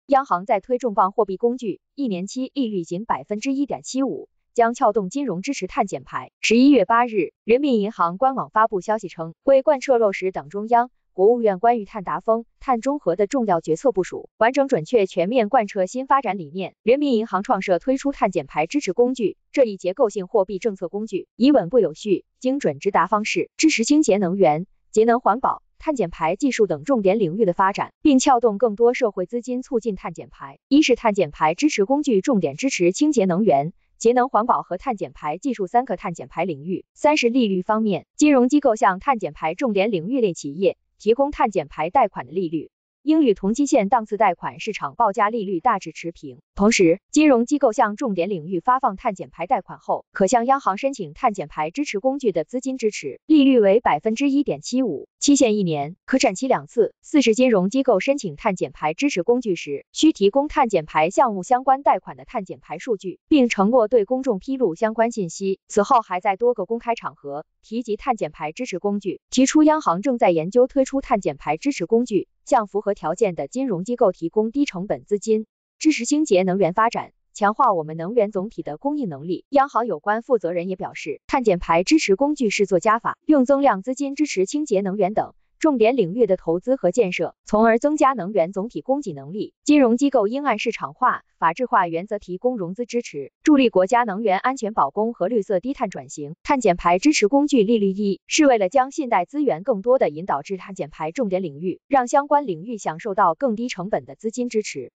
央行在推重磅货币工具，1年期利率仅 1.75%， 将撬动金融支持碳减排。11月8日，人民银行官网发布消息称，为贯彻落实党中央、国务院关于碳达峰、碳中和的重要决策部署，完整准确全面贯彻新发展理念，人民银行创设推出碳减排支持工具这一结构性货币政策工具，以稳步有序、精准直达方式支持清洁能源、节能环保、碳减排技术等重点领域的发展，并撬动更多社会资金促进碳减排。一是碳减排支持工具重点支持清洁能源、节能环保和碳减排技术3个碳减排领域。三是利率方面，金融机构向碳减排重点领域类企业提供碳减排贷款的利率应与同期限档次贷款市场报价利率大致持平。同时，金融机构向重点领域发放碳减排贷款后，可向央行申请碳减排支持工具的资金支持，利率为 1.75%， 期限1年，可展期2次。四是金融机构申请碳减排支持工具时，需提供碳减排项目相关贷款的碳减排数据，并承诺对公众披露相关信息。此后还在多个公开场合提及碳减排支持工具，提出央行正在研究推出碳减排支持工具，向符合条件的金融机构提供低成本资金，支持清洁能源发展，强化我们能源总体的供应能力。央行有关负责人也表示，碳减排支持工具是做加法，用增量资金支持清洁能源等重点领域的投资和建设，从而增加能源总体供给能力。金融机构应按市场化、法治化原则提供融资支持，助力国家能源安全保供和绿色低碳转型。碳减排支持工具利率1是为了将信贷资源更多的引导至碳减排重点领域，让相关领域享受到更低成本的资金支持。